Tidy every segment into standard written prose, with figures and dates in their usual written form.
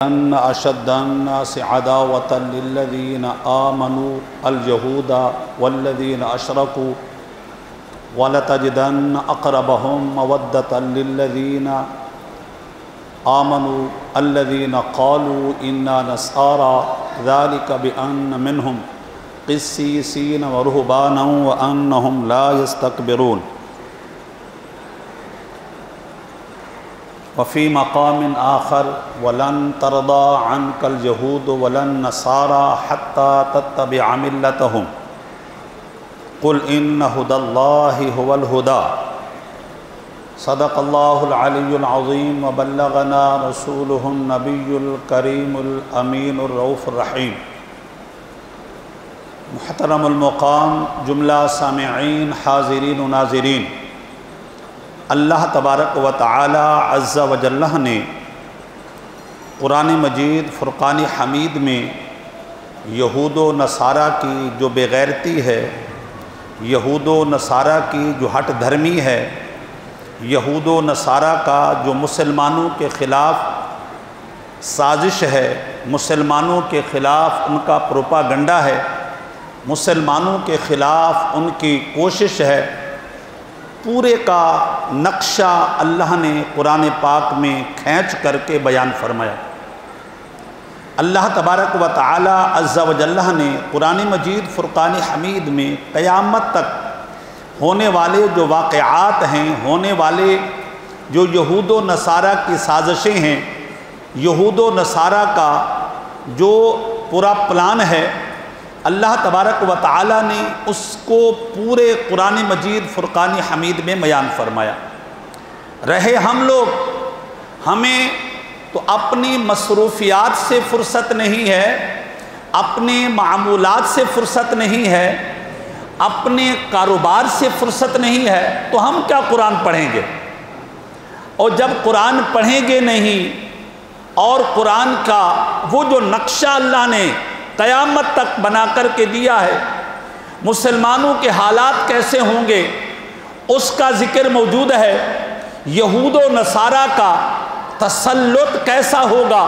أن أشد الناس عداوة للذين آمنوا اليهود والذين أشركوا ولتجدن أقربهم مودة للذين آمنوا الذين قالوا إنا نصارى ذلك بأن منهم قسيسين ورهبانا وأنهم لا يستكبرون. وفي مقام آخر ولن ترضى عنك اليهود ولا النصارى حتى تتبع ملتهم قل إن هدى الله هو الهدى. صدق الله العلي العظيم وبلغنا رسوله النبي الكريم الأمين الرؤوف الرحيم. محترم المقام، جملہ سامعین، حاضرین و ناظرین، اللہ تبارک و تعالی عز و جل نے قرآن مجید فرقان حمید میں یہود و نصارہ کی جو بے غیرتی ہے، یہود و نصارہ کی جو ہٹ دھرمی ہے، یہود و نصارہ کا جو مسلمانوں کے خلاف سازش ہے، مسلمانوں کے خلاف ان کا پروپاگنڈا ہے، مسلمانوں کے خلاف ان کی کوشش ہے، پورے کا نقشہ اللہ نے قرآن پاک میں کھینچ کر کے بیان فرمایا۔ اللہ تبارک و تعالی عز و جل نے قرآن مجید فرقان حمید میں قیامت تک ہونے والے جو واقعات ہیں، ہونے والے جو یہود و نصارہ کی سازشیں ہیں، یہود و نصارہ کا جو پورا پلان ہے، اللہ تبارک و تعالی نے اس کو پورے قرآن مجید فرقان حمید میں بیان فرمایا۔ رہے ہم لوگ، ہمیں تو اپنی مصروفیات سے فرصت نہیں ہے، اپنے معمولات سے فرصت نہیں ہے، اپنے کاروبار سے فرصت نہیں ہے، تو ہم کیا قرآن پڑھیں گے؟ اور جب قرآن پڑھیں گے نہیں، اور قرآن کا وہ جو نقشہ اللہ نے قیامت تک بنا کر کے دیا ہے، مسلمانوں کے حالات کیسے ہوں گے اس کا ذکر موجود ہے، یہود و نصارہ کا تسلط کیسا ہوگا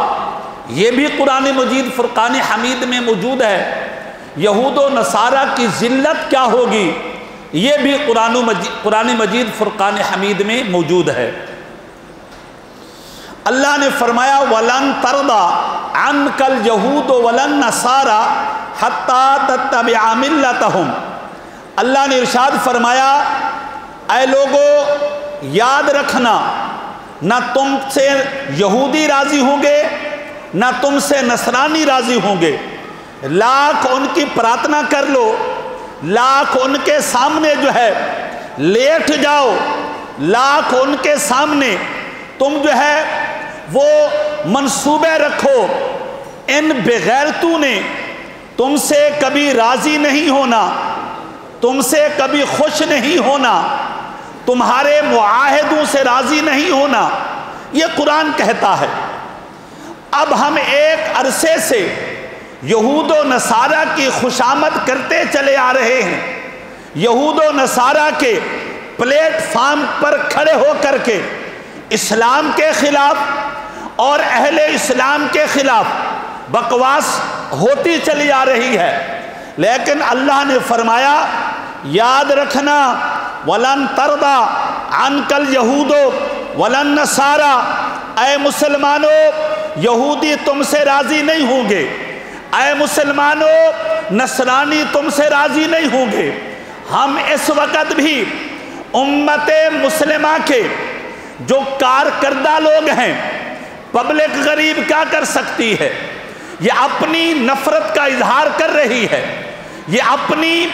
یہ بھی قرآن مجید فرقان حمید میں موجود ہے، یہود و نصارہ کی ذلت کیا ہوگی یہ بھی قرآن مجید فرقان حمید میں موجود ہے۔ اللہ نے فرمایا وَلَن تَرْضَى عَنْكَ الْيَهُودُ وَلَا النَّصَارَى حَتَّى تَتَّبِعَ مِلَّتَهُمْ۔ اللہ نے ارشاد فرمایا اے لوگو یاد رکھنا، نہ تم سے یہودی راضی ہوں گے، نہ تم سے نصرانی راضی ہوں گے، لاکھ ان کی پرارتھنا کر لو، لاکھ ان کے سامنے جو ہے لیٹ جاؤ، لاکھ ان کے سامنے تم جو ہے وہ منصوبے رکھو، ان بغیرتوں نے تم سے کبھی راضی نہیں ہونا، تم سے کبھی خوش نہیں ہونا، تمہارے معاہدوں سے راضی نہیں ہونا، یہ قرآن کہتا ہے۔ اب ہم ایک عرصے سے یہود و نصارہ کی خوشامد کرتے چلے آ رہے ہیں، یہود و نصارہ کے پلیٹ فارم پر کھڑے ہو کر کے اسلام کے خلاف اور اہل اسلام کے خلاف بکواس ہوتی چلی آ رہی ہے، لیکن اللہ نے فرمایا یاد رکھنا وَلَن تَرْضَى عَنْكَ الْيَهُودُ وَلَا النَّصَارَى، اے مسلمانوں یہودی تم سے راضی نہیں ہوں گے، اے مسلمانوں نصرانی تم سے راضی نہیں ہوں گے۔ ہم اس وقت بھی امت مسلمہ کے جو کارکردہ لوگ ہیں، پبلک غریب کیا کر سکتی ہے؟ یہ اپنی نفرت کا اظہار کر رہی ہے، یہ اپنی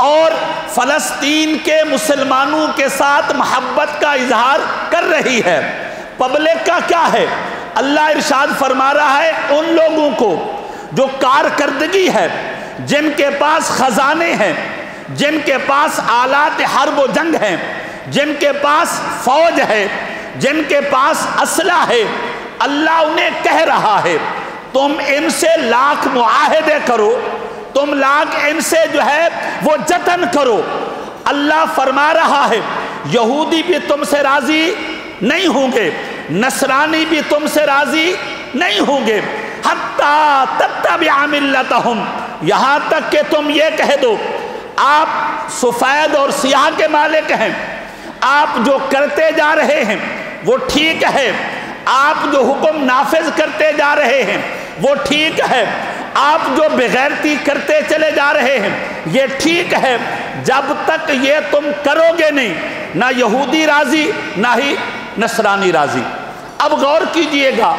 اور فلسطین کے مسلمانوں کے ساتھ محبت کا اظہار کر رہی ہے۔ پبلک کا کیا ہے؟ اللہ ارشاد فرما رہا ہے ان لوگوں کو جو کارکردگی ہے، جن کے پاس خزانے ہیں، جن کے پاس آلات حرب و جنگ ہیں، جن کے پاس فوج ہے، جن کے پاس اسلحہ ہے، اللہ انہیں کہہ رہا ہے تم ان سے لاکھ معاہدے کرو، تم لاکھ ان سے جو ہے وہ جتن کرو۔ اللہ فرما رہا ہے یہودی بھی تم سے راضی نہیں ہوں گے، نصرانی بھی تم سے راضی نہیں ہوں گے حتیٰ تتبع ملتہم، یہاں تک کہ تم یہ کہہ دو آپ سفید اور سیاہ کے مالک ہیں، آپ جو کرتے جا رہے ہیں وہ ٹھیک ہے، آپ جو حکم نافذ کرتے جا رہے ہیں وہ ٹھیک ہے، آپ جو بغیرتی کرتے چلے جا رہے ہیں یہ ٹھیک ہے، جب تک یہ تم کرو گے نہیں نہ یہودی راضی نہ ہی نصرانی راضی۔ اب غور کیجئے گا،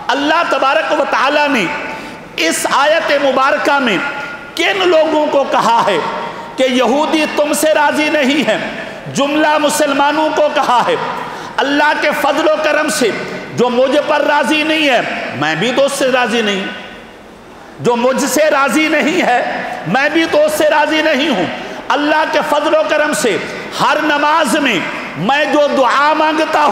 اللہ تبارک و تعالی نے اس آیت مبارکہ میں کن لوگوں کو کہا ہے کہ یہودی تم سے راضی نہیں ہے؟ جملہ مسلمانوں کو کہا ہے۔ اللہ کے فضل و کرم سے جو مجھ پر راضی نہیں ہے میں بھی تو اس سے راضی نہیں، جو مجھ سے راضی نہیں ہے میں بھی تو اس سے راضی نہیں ہوں۔ اللہ کے فضل و کرم سے ہر نماز میں میں جو دعا مانگتا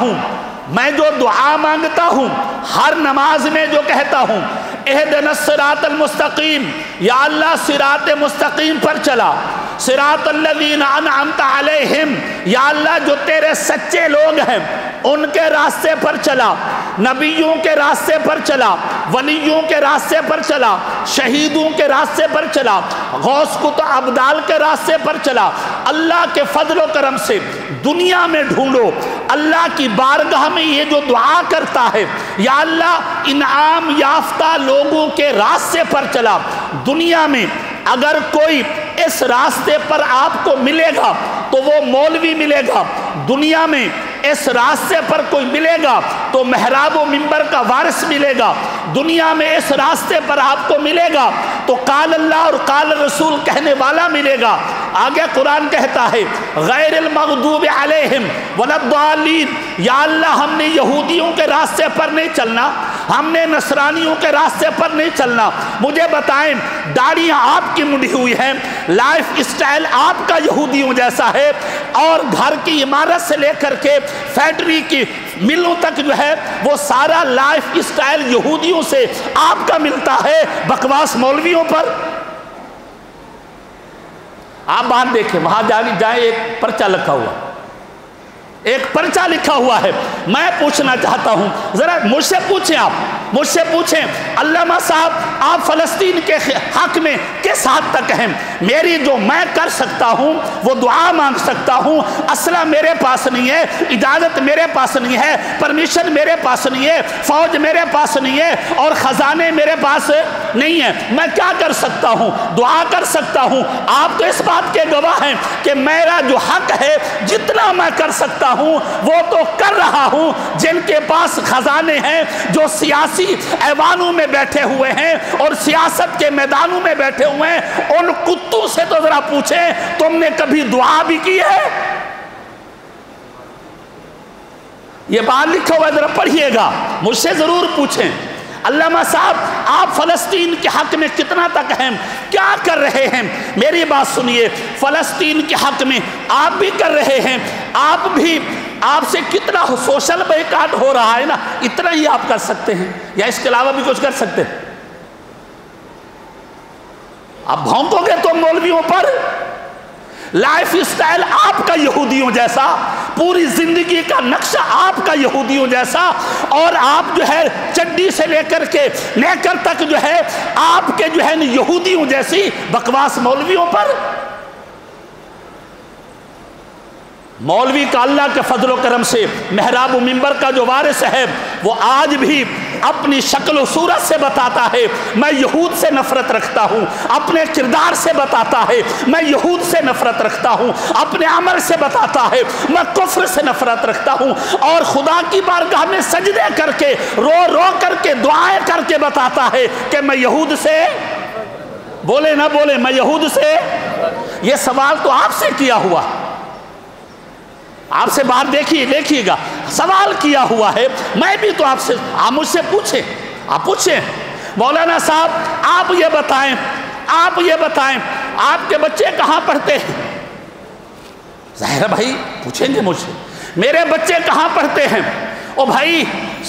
ہوں ہر نماز میں جو کہتا ہوں اہدنا الصراط المستقیم، یا اللہ صراط مستقیم پر چلا، صراط الذین انعمت علیہم، یا اللہ جو تیرے سچے لوگ ہیں ان کے راستے پر چلا، نبیوں کے راستے پر چلا، ولیوں کے راستے پر چلا، شہیدوں کے راستے پر چلا، غوث کتب ابدال کے راستے پر چلا۔ اللہ کے فضل و کرم سے دنیا میں ڈھونڈو، اللہ کی بارگاہ میں یہ جو دعا کرتا ہے یا اللہ انعام یافتہ لوگوں کے راستے پر چلا، دنیا میں اگر کوئی اس راستے پر آپ کو ملے گا تو وہ مولوی ملے گا، دنیا میں اس راستے پر کوئی ملے گا تو محراب و منبر کا وارث ملے گا، دنیا میں اس راستے پر آپ کو ملے گا تو قال اللہ اور قال رسول کہنے والا ملے گا۔ آگے قرآن کہتا ہے غیر المغضوب علیہم ولا الضالین، یا اللہ ہم نے یہودیوں کے راستے پر نہیں چلنا، ہم نے نصرانیوں کے راستے پر نہیں چلنا۔ مجھے بتائیں داڑیاں آپ کی مڑی ہوئی ہیں، لائف اسٹائل آپ کا یہودیوں جیسا ہے، اور گھر کی عمارت سے لے کر کے فیکٹری کی ملوں تک جو ہے وہ سارا لائف اسٹائل یہودیوں سے آپ کا ملتا ہے، بکواس مولویوں پر۔ آپ باہر دیکھیں، وہاں جائیں ایک پرچہ لکھا ہوا، ایک پرچہ لکھا ہوا ہے۔ میں پوچھنا چاہتا ہوں، ذرا مجھ سے پوچھیں علامہ صاحب آپ فلسطین کے حق میں کس حد تک ہیں؟ میری جو میں کر سکتا ہوں وہ دعا مانگ سکتا ہوں، اسلحہ میرے پاس نہیں ہے، اجازت میرے پاس نہیں ہے، پرمیشن میرے پاس نہیں ہے، فوج میرے پاس نہیں ہے، اور خزانے میرے پاس نہیں ہے۔ میں کیا کر سکتا ہوں؟ دعا کر سکتا ہوں۔ آپ تو اس بات کے گواہ ہیں کہ میرا جو حق ہے جتنا میں کر سکتا ہوں وہ تو کر رہا ہوں۔ جن کے پاس خزانے ہیں، جو سیاسی ایوانوں میں بیٹھے ہوئے ہیں اور سیاست کے میدانوں میں بیٹھے ہوئے ہیں، ان کتوں سے تو ذرا پوچھیں تم نے کبھی دعا بھی کی ہے؟ یہ بات لکھا ہوا ہے، ذرا پڑھیے گا، مجھ سے ضرور پوچھیں علامہ صاحب آپ فلسطین کے حق میں کتنا تک ہیں، کیا کر رہے ہیں؟ میری بات سنیے، فلسطین کے حق میں آپ بھی کر رہے ہیں، آپ سے کتنا سوشل بائیکاٹ ہو رہا ہے نا، اتنا ہی آپ کر سکتے ہیں، یا اس کے علاوہ بھی کچھ کر سکتے ہیں؟ آپ بھونکو گے تو مولویوں پر، لائف اسٹائل آپ کا یہودیوں جیسا، پوری زندگی کا نقشہ آپ کا یہودیوں جیسا، اور آپ جو ہے چڈی سے لے کر تک جو ہے آپ کے جو ہے یہودیوں جیسی بکواس مولویوں پر۔ مولوی کا اللہ کے فضل و کرم سے محراب و منبر کا جو وارث ہے وہ آج بھی اپنی شکل و صورت سے بتاتا ہے میں یہود سے نفرت رکھتا ہوں، اپنے کردار سے بتاتا ہے میں یہود سے نفرت رکھتا ہوں، اپنے عمل سے بتاتا ہے میں کفر سے نفرت رکھتا ہوں، اور خدا کی بارگاہ میں سجدے کر کے رو کر کے دعائیں کر کے بتاتا ہے کہ میں یہود سے، بولے نہ بولے، میں یہود سے۔ یہ سوال تو آپ سے کیا ہوا، آپ سے باہر دیکھیے گا، سوال کیا ہوا ہے، میں بھی تو آپ مجھ سے پوچھیں مولانا صاحب آپ یہ بتائیں آپ کے بچے کہاں پڑھتے ہیں؟ ظاہر بھائی پوچھیں گے مجھ سے، میرے بچے کہاں پڑھتے ہیں؟ او بھائی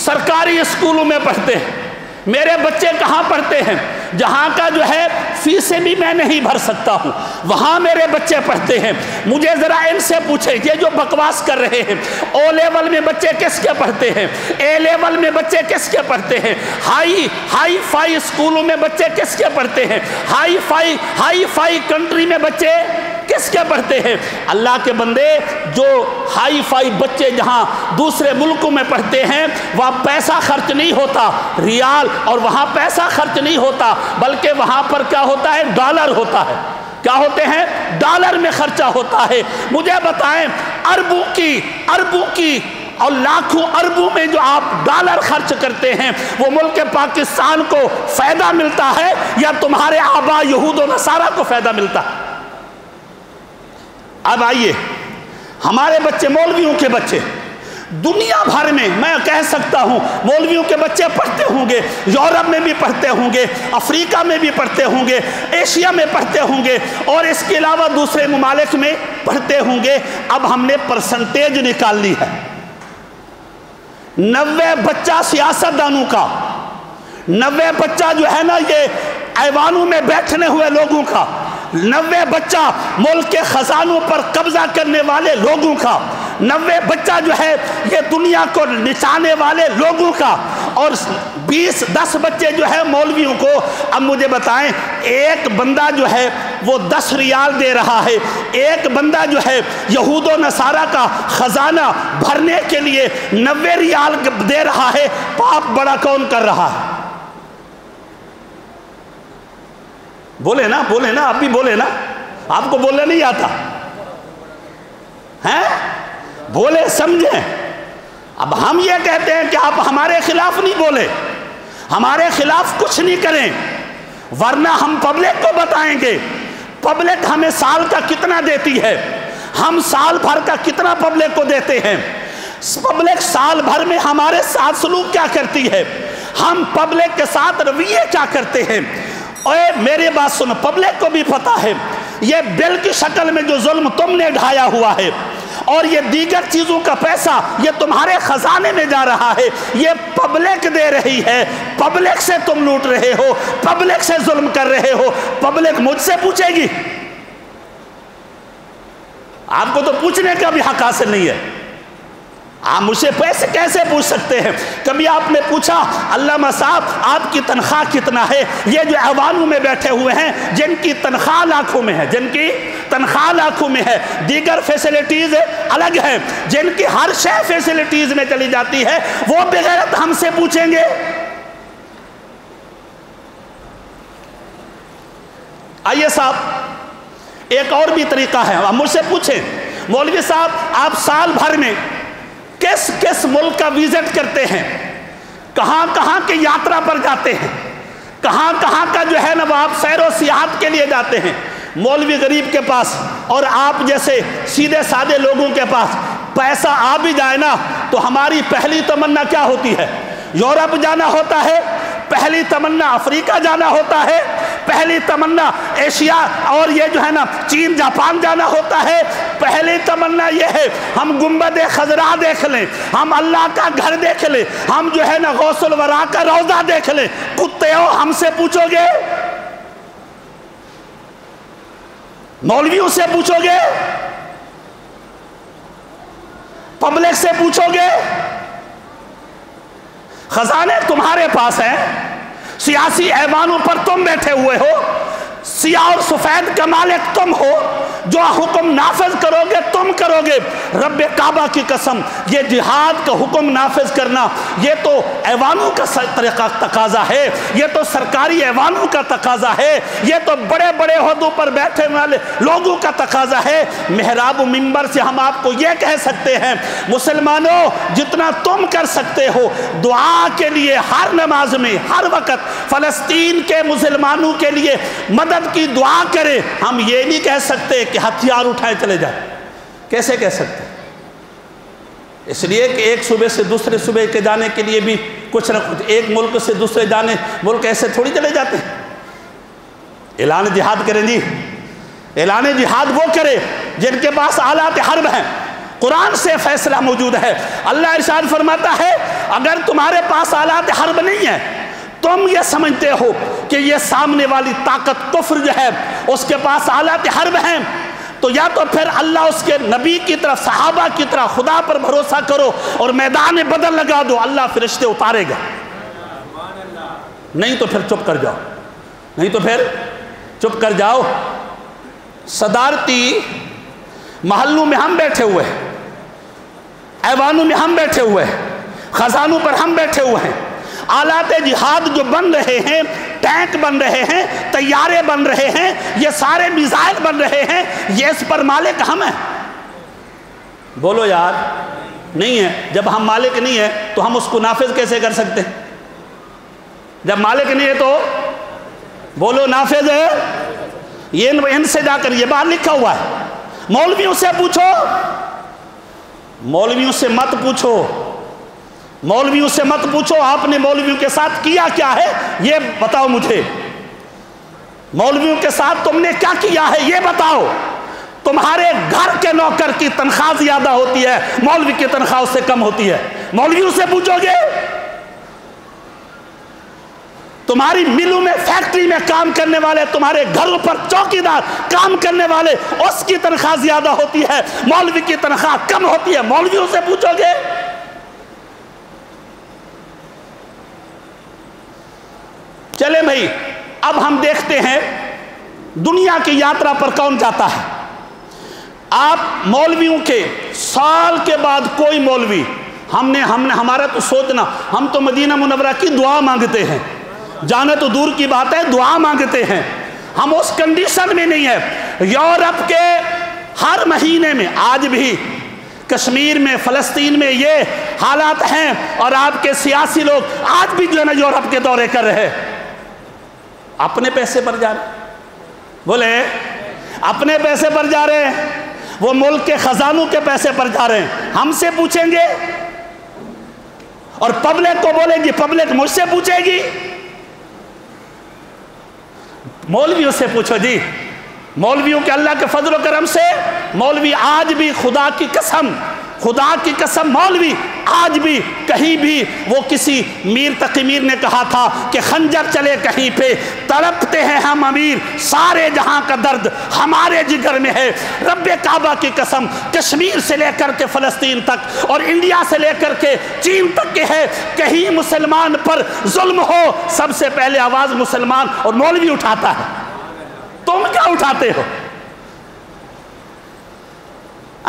سرکاری اسکولوں میں پڑھتے ہیں۔ میرے بچے کہاں پڑھتے ہیں؟ جہاں کا جو ہے فیسیں بھی میں نہیں بھر سکتا ہوں، وہاں میرے بچے پڑھتے ہیں، مجھے ذرا ان سے پوچھیں یہ جو بکواس کر رہے ہیں، او لیول میں بچے کس کے پڑھتے ہیں، اے لیول میں بچے کس کے پڑھتے ہیں، ہائی فائی اسکولوں میں بچے کس کے پڑھتے ہیں، ہائی فائی کنٹری میں بچے کس کے پڑھتے ہیں؟ اللہ کے بندے، جو ہائی فائی بچے جہاں دوسرے ملکوں میں پڑھتے ہیں وہاں پیسہ خرچ نہیں ہوتا ریال، اور وہاں پیسہ خرچ نہیں ہوتا بلکہ وہاں پر کیا ہوتا ہے؟ ڈالر ہوتا ہے۔ کیا ہوتے ہیں؟ ڈالر میں خرچہ ہوتا ہے۔ مجھے بتائیں اربوں کی اور لاکھوں اربوں میں جو آپ ڈالر خرچ کرتے ہیں وہ ملک پاکستان کو فائدہ ملتا ہے یا تمہارے آبا یہود و نصارہ کو فائدہ ملتا ہے؟ اب آئیے، ہمارے بچے، مولویوں کے بچے دنیا بھر میں، میں کہہ سکتا ہوں مولویوں کے بچے پڑھتے ہوں گے، یورپ میں بھی پڑھتے ہوں گے، افریقہ میں بھی پڑھتے ہوں گے، ایشیا میں پڑھتے ہوں گے، اور اس کے علاوہ دوسرے ممالک میں پڑھتے ہوں گے۔ اب ہم نے پرسنٹیج نکال لی ہے، 90 بچہ سیاست دانوں کا، 90 بچہ جو ہے نا یہ ایوانوں میں بیٹھنے ہوئے لوگوں کا، 90 بچہ ملک کے خزانوں پر قبضہ کرنے والے لوگوں کا، 90 بچہ جو ہے یہ دنیا کو نچانے والے لوگوں کا، اور 10 بچے جو ہے مولویوں کو۔ اب مجھے بتائیں، ایک بندہ جو ہے وہ 10 ریال دے رہا ہے، ایک بندہ جو ہے یہود و نصارہ کا خزانہ بھرنے کے لیے 90 ریال دے رہا ہے، پاپ بڑا کون کر رہا ہے؟ بولے نا، آپ بھی بولے نا، آپ کو بولنا نہیں آتا ہیں؟ بولے، سمجھیں۔ اب ہم یہ کہتے ہیں کہ آپ ہمارے خلاف نہیں بولے، ہمارے خلاف کچھ نہیں کریں، ورنہ ہم پبلک کو بتائیں گے پبلک ہمیں سال کا کتنا دیتی ہے، ہم سال بھر کا کتنا پبلک کو دیتے ہیں، پبلک سال بھر میں ہمارے ساتھ سلوک کیا کرتی ہے، ہم پبلک کے ساتھ رویے کیا کرتے ہیں۔ اے میری بات سنو، پبلک کو بھی پتا ہے یہ بل کی شکل میں جو ظلم تم نے ڈھایا ہوا ہے اور یہ دیگر چیزوں کا پیسہ یہ تمہارے خزانے میں جا رہا ہے، یہ پبلک دے رہی ہے، پبلک سے تم لوٹ رہے ہو، پبلک سے ظلم کر رہے ہو۔ پبلک مجھ سے پوچھے گی؟ آپ کو تو پوچھنے کا بھی حق حاصل نہیں ہے، آپ مجھ سے پیسے کیسے پوچھ سکتے ہیں؟ کبھی آپ نے پوچھا علامہ صاحب آپ کی تنخواہ کتنا ہے؟ یہ جو ایوانوں میں بیٹھے ہوئے ہیں جن کی تنخواہ لاکھوں میں ہے، جن کی تنخواہ لاکھوں میں ہے، دیگر فیسلٹیز الگ ہیں، جن کی ہر شے فیسلٹیز میں چلی جاتی ہے، وہ بغیرت ہم سے پوچھیں گے؟ آئیے صاحب، ایک اور بھی طریقہ ہے، آپ مجھ سے پوچھیں مولوی صاحب آپ سال بھر میں کس ملک کا وزٹ کرتے ہیں، کہاں کے یاترا پر جاتے ہیں، کہاں کا جو ہے نا وہ آپ سیر و سیاحت کے لیے جاتے ہیں؟ مولوی غریب کے پاس اور آپ جیسے سیدھے سادے لوگوں کے پاس پیسہ آ بھی جائے نا تو ہماری پہلی تمنا کیا ہوتی ہے؟ یورپ جانا ہوتا ہے، پہلی تمنا افریقہ جانا ہوتا ہے، پہلی تمنا ایشیا اور یہ جو ہے نا چین جاپان جانا ہوتا ہے، پہلی تمنا یہ ہے ہم گنبد خضرا دیکھ لیں، ہم اللہ کا گھر دیکھ لیں، ہم جو ہے نا غوث الورا کا روضہ دیکھ لیں۔ کتے ہو، ہم سے پوچھو گے؟ مولویوں سے پوچھو گے؟ پبلک سے پوچھو گے؟ خزانے تمہارے پاس ہیں، سیاسی ایوانوں پر تم بیٹھے ہوئے ہو، سیاہ اور سفید کا مالک تم ہو، جو حکم نافذ کرو گے تم کرو گے۔ رب کعبہ کی قسم، یہ جہاد کا حکم نافذ کرنا یہ تو ایوانوں کا طریقہ تقاضا ہے، یہ تو سرکاری ایوانوں کا تقاضا ہے، یہ تو بڑے بڑے عہدوں پر بیٹھے والے لوگوں کا تقاضا ہے۔ محراب و منبر سے ہم آپ کو یہ کہہ سکتے ہیں مسلمانوں جتنا تم کر سکتے ہو دعا کے لیے ہر نماز میں ہر وقت فلسطین کے مسلمانوں کے لیے مدد کی دعا کریں۔ ہم یہ نہیں کہہ سکتے کہ ہتھیار اٹھائے چلے جائیں، کیسے کہہ سکتے؟ اس لیے کہ ایک صوبے سے دوسرے صوبے کے جانے کے لیے بھی کچھ نہ کچھ، ایک ملک سے دوسرے جانے ملک ایسے تھوڑی چلے جاتے ہیں۔ اعلان جہاد کریں جی، اعلان جہاد وہ کرے جن کے پاس آلات حرب ہیں، قرآن سے فیصلہ موجود ہے۔ اللہ ارشاد فرماتا ہے اگر تمہارے پاس آلات حرب نہیں ہے تم یہ سمجھتے ہو کہ یہ سامنے والی طاقت کفر جو ہے اس کے پاس آلات حرب ہیں، تو یا تو پھر اللہ اس کے نبی کی طرف، صحابہ کی طرف خدا پر بھروسہ کرو اور میدان بدر لگا دو، اللہ فرشتے اتارے گا، نہیں تو پھر چپ کر جاؤ، نہیں تو پھر چپ کر جاؤ۔ صدارتی محلوں میں ہم بیٹھے ہوئے ہیں، ایوانوں میں ہم بیٹھے ہوئے ہیں، خزانوں پر ہم بیٹھے ہوئے ہیں، آلات جہاد جو بن رہے ہیں، ٹینک بن رہے ہیں، طیارے بن رہے ہیں، یہ سارے میزائل بن رہے ہیں، یہ اس پر مالک ہم ہیں؟ بولو یار، نہیں ہے۔ جب ہم مالک نہیں ہیں تو ہم اس کو نافذ کیسے کر سکتے ہیں؟ جب مالک نہیں ہے تو بولو نافذ ہے؟ یہ ان سے جا کر یہ بات لکھا ہوا ہے، مولویوں سے پوچھو، مولویوں سے مت پوچھو، مولویوں سے مت پوچھو آپ نے مولویوں کے ساتھ کیا کیا ہے یہ بتاؤ مجھے، مولویوں کے ساتھ تم نے کیا کیا ہے یہ بتاؤ۔ تمہارے گھر کے نوکر کی تنخواہ زیادہ ہوتی ہے، مولوی کی تنخواہ اس سے کم ہوتی ہے، مولویوں سے پوچھو گے؟ تمہاری ملوں میں، فیکٹری میں کام کرنے والے، تمہارے گھروں پر چوکیدار کام کرنے والے، اس کی تنخواہ زیادہ ہوتی ہے، مولوی کی تنخواہ کم ہوتی ہے، مولویوں سے پوچھو گے؟ چلے بھائی، اب ہم دیکھتے ہیں دنیا کی یاترا پر کون جاتا ہے۔ آپ مولویوں کے سال کے بعد کوئی مولوی، ہمارا تو سوچنا، ہم تو مدینہ منورہ کی دعا مانگتے ہیں، جانا تو دور کی بات ہے، دعا مانگتے ہیں، ہم اس کنڈیشن میں نہیں ہے۔ یورپ کے ہر مہینے میں آج بھی کشمیر میں، فلسطین میں یہ حالات ہیں، اور آپ کے سیاسی لوگ آج بھی جو ہے نا یورپ کے دورے کر رہے ہیں، اپنے پیسے پر جا رہے ہیں، بولے اپنے پیسے پر جا رہے ہیں، وہ ملک کے خزانوں کے پیسے پر جا رہے ہیں، ہم سے پوچھیں گے؟ اور پبلک کو بولیں گی، پبلک مجھ سے پوچھے گی؟ مولویوں سے پوچھو جی، مولویوں کے اللہ کے فضل و کرم سے مولوی آج بھی، خدا کی قسم مولوی آج بھی کہیں بھی، وہ کسی میر تقی میر نے کہا تھا کہ خنجر چلے کہیں پہ تڑپتے ہیں ہم امیر، سارے جہاں کا درد ہمارے جگر میں ہے۔ رب کعبہ کی قسم، کشمیر سے لے کر کے فلسطین تک اور انڈیا سے لے کر کے چین تک کے ہے، کہیں مسلمان پر ظلم ہو سب سے پہلے آواز مسلمان اور مولوی اٹھاتا ہے۔ تم کیا اٹھاتے ہو؟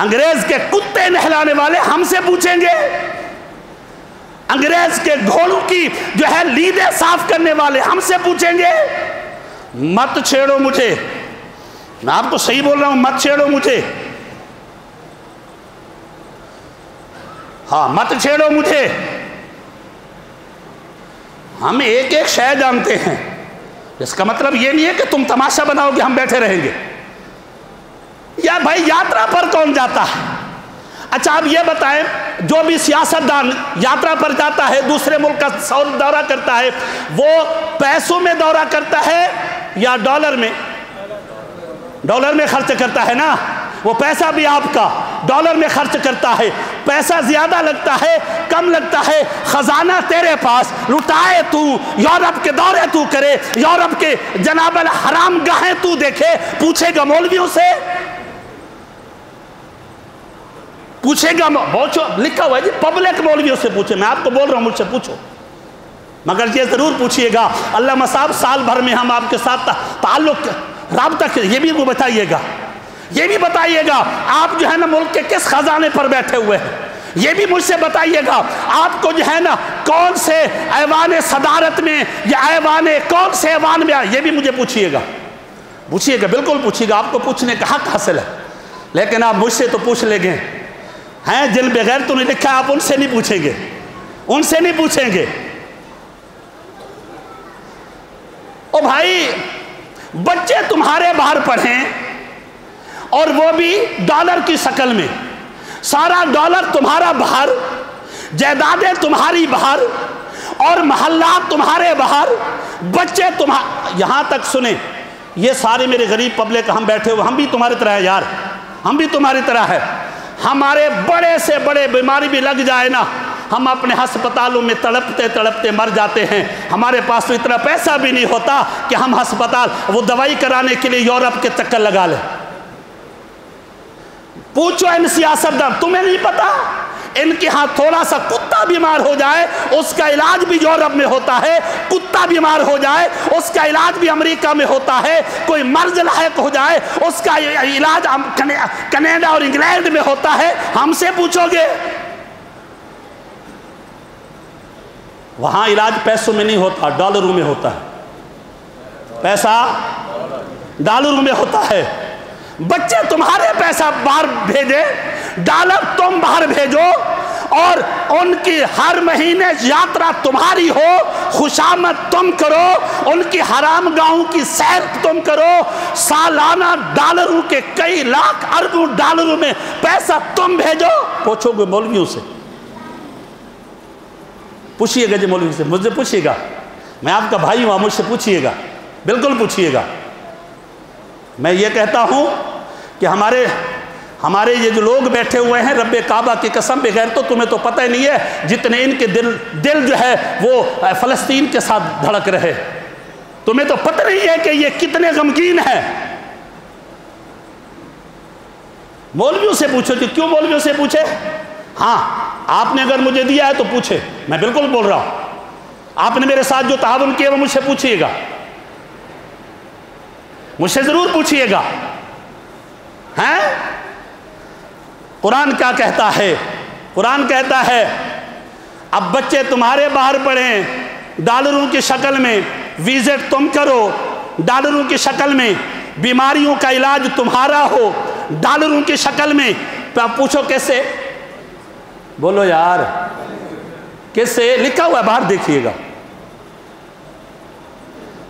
انگریز کے کتے نہلانے والے ہم سے پوچھیں گے؟ انگریز کے گھوڑوں کی جو ہے لیدیں صاف کرنے والے ہم سے پوچھیں گے؟ مت چھیڑو مجھے، میں آپ کو صحیح بول رہا ہوں، مت چھیڑو مجھے، ہاں مت چھیڑو مجھے۔ ہم ایک ایک شے جانتے ہیں، اس کا مطلب یہ نہیں ہے کہ تم تماشا بناؤ گے ہم بیٹھے رہیں گے۔ یا بھائی یاترا پر کون جاتا ہے؟ اچھا آپ یہ بتائیں، جو بھی سیاستدان یاترا پر جاتا ہے، دوسرے ملک کا دورہ کرتا ہے، وہ پیسوں میں دورہ کرتا ہے یا ڈالر میں؟ ڈالر میں خرچ کرتا ہے نا، وہ پیسہ بھی آپ کا ڈالر میں خرچ کرتا ہے، پیسہ زیادہ لگتا ہے کم لگتا ہے، خزانہ تیرے پاس، لٹائے تو، یورپ کے دورے تو کرے، یورپ کے جناب الحرام گاہیں تو دیکھے، پوچھے گا مولویوں سے؟ پوچھے گا؟ لکھا ہوا ہے جی پبلک مولویوں سے پوچھے، میں آپ کو بول رہا ہوں مجھ سے پوچھو، مگر یہ ضرور پوچھئے گا علامہ صاحب سال بھر میں ہم آپ کے ساتھ تعلق رابطہ یہ بھی بتائیے گا، یہ بھی بتائیے گا آپ جو ہے نا ملک کے کس خزانے پر بیٹھے ہوئے ہیں، یہ بھی مجھ سے بتائیے گا آپ کو جو ہے نا کون سے ایوان صدارت میں یا کون سے ایوان میں، یہ بھی مجھے پوچھئے گا، بالکل پوچھئے گا، آپ کو پوچھنے کا حق حاصل ہے، لیکن آپ مجھ سے تو پوچھ لیں گے ہیں جن بغیر تو نہیں لکھا، آپ ان سے نہیں پوچھیں گے، ان سے نہیں پوچھیں گے۔ او بھائی بچے تمہارے باہر پڑھیں اور وہ بھی ڈالر کی شکل میں، سارا ڈالر تمہارا باہر، جائیدادیں تمہاری باہر اور محلات تمہارے باہر، بچے یہاں تک سنیں، یہ سارے میرے غریب پبلک ہم بیٹھے ہوئے، ہم بھی تمہاری طرح ہے یار، ہم بھی تمہاری طرح ہے، ہمارے بڑے سے بڑے بیماری بھی لگ جائے نا ہم اپنے ہسپتالوں میں تڑپتے تڑپتے مر جاتے ہیں. ہمارے پاس تو اتنا پیسہ بھی نہیں ہوتا کہ ہم ہسپتال وہ دوائی کرانے کے لیے یورپ کے چکر لگا لیں. پوچھو ان سیاستدان, تمہیں نہیں پتا ان کے ہاں تھوڑا سا کتا بیمار ہو جائے اس کا علاج بھی یورپ میں ہوتا ہے, کتا بیمار ہو جائے اس کا علاج بھی امریکہ میں ہوتا ہے, کوئی مرض لاحق ہو جائے اس کا علاج کینیڈا اور انگلینڈ میں ہوتا ہے. ہم سے پوچھو گے, وہاں علاج پیسوں میں نہیں ہوتا, ڈالروں میں ہوتا ہے. پیسہ ڈالروں میں ہوتا ہے. بچے تمہارے پیسہ باہر بھیجے, ڈالر تم باہر بھیجو, اور ان کی ہر مہینے یاترا تمہاری ہو, خوشامد تم کرو, ان کی حرام گاہوں کی سیر تم کرو, سالانہ ڈالروں کے کئی لاکھ اربوں ڈالروں میں پیسہ تم بھیجو. پوچھو گے مولویوں سے, پوچھئے گا جی مولوی سے, مجھ سے پوچھئے گا, میں آپ کا بھائی ہوں, مجھ سے پوچھئے گا, بالکل پوچھئے گا. میں یہ کہتا ہوں کہ ہمارے یہ جو لوگ بیٹھے ہوئے ہیں, رب کعبہ کی قسم, بغیر تو تمہیں تو پتہ ہی نہیں ہے جتنے ان کے دل جو ہے وہ فلسطین کے ساتھ دھڑک رہے. تمہیں تو پتہ نہیں ہے کہ یہ کتنے غمگین ہیں. مولویوں سے پوچھو. کہ کیوں مولویوں سے پوچھے؟ ہاں, آپ نے اگر مجھے دیا ہے تو پوچھے, میں بالکل بول رہا ہوں. آپ نے میرے ساتھ جو تعاون کیا وہ مجھ سے پوچھئے گا, مجھ سے ضرور پوچھئے گا. ہیں قرآن کیا کہتا ہے؟ قرآن کہتا ہے اب بچے تمہارے باہر پڑھیں ڈالروں کی شکل میں, ویزٹ تم کرو ڈالروں کی شکل میں, بیماریوں کا علاج تمہارا ہو ڈالروں کی شکل میں. پوچھو کیسے؟ بولو یار, کیسے؟ لکھا ہوا ہے باہر, دیکھیے گا.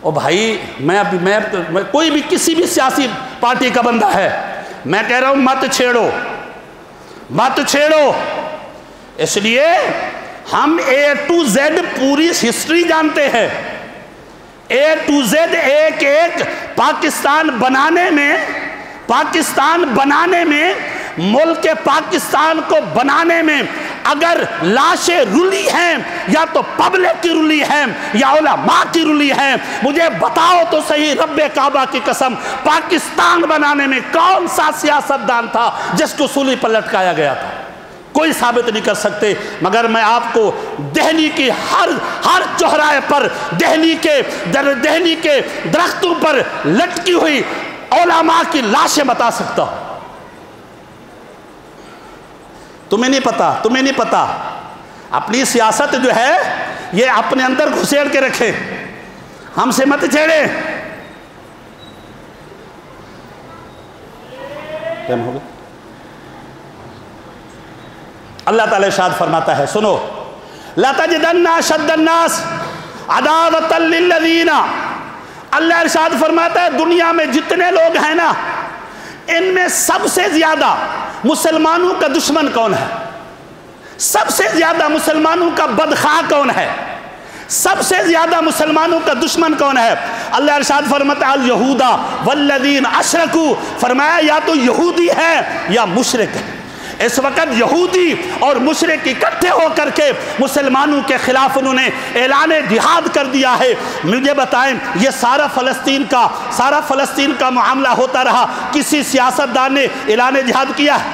او بھائی, میں کوئی بھی کسی بھی سیاسی پارٹی کا بندہ ہے, میں کہہ رہا ہوں مت چھیڑو, مت چھیڑو. اس لیے ہم اے ٹو زیڈ پوری ہسٹری جانتے ہیں. اے ٹو زیڈ ایک ایک پاکستان بنانے میں ملک پاکستان کو بنانے میں اگر لاشیں رلی ہیں یا تو پبلک کی رلی ہیں یا علماء کی رلی ہیں, مجھے بتاؤ تو صحیح رب کعبہ کی قسم, پاکستان بنانے میں کون سا سیاستدان تھا جس کو سولی پر لٹکایا گیا تھا؟ کوئی ثابت نہیں کر سکتے. مگر میں آپ کو دہلی کی ہر چوراہے پر, دہلی کے درختوں پر لٹکی ہوئی علماء کی لاشیں بتا سکتا ہوں. تمہیں نہیں پتا. اپنی سیاست جو ہے یہ اپنے اندر گھسیڑ کے رکھے, ہم سے مت چھیڑے. ٹائم ہو گیا. اللہ تعالیٰ ارشاد فرماتا ہے, سنو, لَتَجِدَنَّ أَشَدَّ النَّاسِ عَدَاوَةً لِلَّذِينَ. اللہ ارشاد فرماتا ہے دنیا میں جتنے لوگ ہیں نا, ان میں سب سے زیادہ مسلمانوں کا دشمن کون ہے؟ سب سے زیادہ مسلمانوں کا بدخواہ کون ہے؟ سب سے زیادہ مسلمانوں کا دشمن کون ہے؟ اللہ ارشاد فرماتا ہے الیہودا والذین اشرکوا, فرمایا یا تو یہودی ہے یا مشرک ہے. اس وقت یہودی اور مشرک اکٹھے ہو کر کے مسلمانوں کے خلاف انہوں نے اعلان جہاد کر دیا ہے. مجھے بتائیں, یہ سارا فلسطین کا معاملہ ہوتا رہا, کسی سیاستدان نے اعلان جہاد کیا ہے؟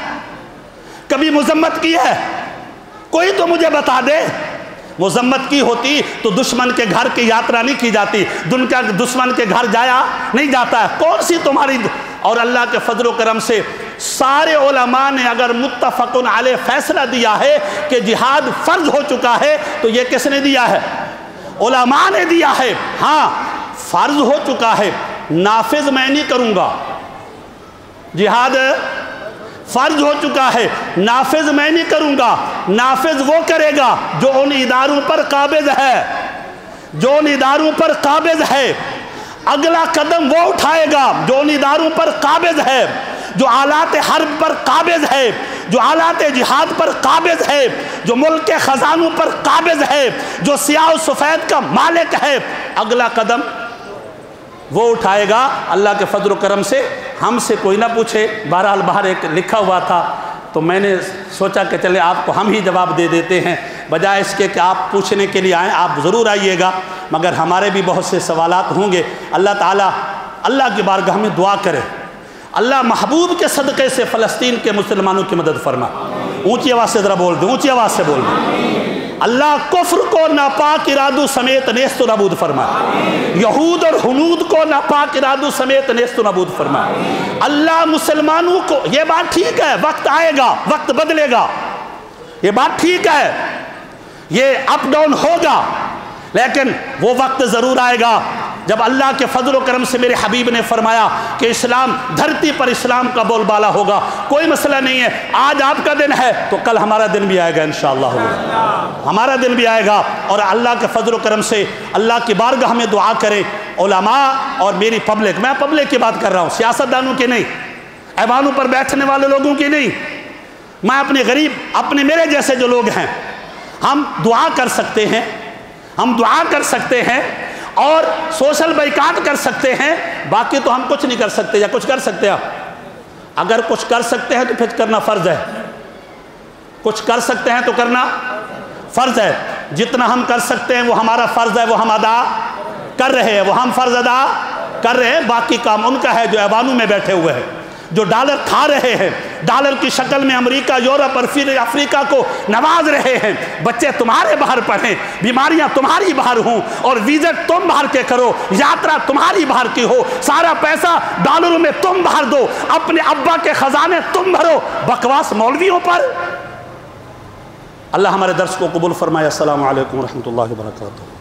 کبھی مذمت کی ہے؟ کوئی تو مجھے بتا دے. مذمت کی ہوتی تو دشمن کے گھر کی یاترا نہیں کی جاتی, دشمن کے گھر جایا نہیں جاتا ہے. کون سی تمہاری؟ اور اللہ کے فضل و کرم سے سارے علماء نے اگر متفقن علیہ فیصلہ دیا ہے کہ جہاد فرض ہو چکا ہے, تو یہ کس نے دیا ہے؟ علماء نے دیا ہے. ہاں, فرض ہو چکا ہے, نافذ میں نہیں کروں گا. جہاد فرض ہو چکا ہے, نافذ میں نہیں کروں گا. نافذ وہ کرے گا جو ان اداروں پر قابض ہے, اگلا قدم وہ اٹھائے گا جو ان اداروں پر قابض ہے, جو آلات حرب پر قابض ہے, جو آلات جہاد پر قابض ہے, جو ملک کے خزانوں پر قابض ہے, جو سیاہ و سفید کا مالک ہے. اگلا قدم وہ اٹھائے گا. اللہ کے فضل و کرم سے ہم سے کوئی نہ پوچھے. بہرحال باہر ایک لکھا ہوا تھا تو میں نے سوچا کہ چلے آپ کو ہم ہی جواب دے دیتے ہیں. بجائے اس کے کہ آپ پوچھنے کے لیے آئیں، آپ ضرور آئیے گا، مگر ہمارے بھی بہت سے سوالات ہوں گے۔ اللہ تعالیٰ اللہ کی بارگاہ میں دعا کرے، اللہ محبوب کے صدقے سے فلسطین کے مسلمانوں کی مدد فرما۔ اونچی آواز سے ذرا بول دیں، اونچی آواز سے بول دیں۔ اللہ کفر کو ناپاک ارادوں سمیت نیست و نابود فرمائے، یہود اور ہنود کو ناپاک ارادوں سمیت نیست و نابود فرمائے۔ اللہ مسلمانوں کو، یہ بات ٹھیک ہے وقت آئے گا، وقت بدلے گا، یہ بات ٹھیک ہے، یہ اپ ڈاؤن ہوگا، لیکن وہ وقت ضرور آئے گا جب اللہ کے فضل و کرم سے میرے حبیب نے فرمایا کہ اسلام دھرتی پر اسلام کا بول بالا ہوگا۔ کوئی مسئلہ نہیں ہے، آج آپ کا دن ہے تو کل ہمارا دن بھی آئے گا انشاءاللہ، ہمارا دن بھی آئے گا۔ اور اللہ کے فضل و کرم سے اللہ کی بارگاہ میں دعا کریں، علماء اور میری پبلک، میں پبلک کی بات کر رہا ہوں، سیاستدانوں کی نہیں، ایوانوں پر بیٹھنے والے لوگوں کی نہیں، میں اپنے غریب، اپنے میرے جیسے جو لوگ ہیں، ہم دعا کر سکتے ہیں، ہم دعا کر سکتے ہیں اور سوشل بائیکاٹ کر سکتے ہیں، باقی تو ہم کچھ نہیں کر سکتے۔ یا کچھ کر سکتے ہیں؟ اگر کچھ کر سکتے ہیں تو پھر کرنا فرض ہے، کچھ کر سکتے ہیں تو کرنا فرض ہے۔ جتنا ہم کر سکتے ہیں وہ ہمارا فرض ہے، وہ ہم ادا کر رہے ہیں، وہ ہم فرض ادا کر رہے ہیں، باقی کام ان کا ہے جو ایوانوں میں بیٹھے ہوئے ہیں، جو ڈالر کھا رہے ہیں، ڈالر کی شکل میں امریکہ، یورپ اور افریقہ کو نواز رہے ہیں۔ بچے تمہارے باہر پڑھیں، بیماریاں تمہاری باہر ہوں، اور ویزٹ تم باہر کے کرو، یاترا تمہاری باہر کی ہو، سارا پیسہ ڈالروں میں تم باہر دو، اپنے ابا کے خزانے تم بھرو، بکواس مولویوں پر۔ اللہ ہمارے درس کو قبول فرمائے۔ السلام علیکم ورحمۃ اللہ وبرکاتہ۔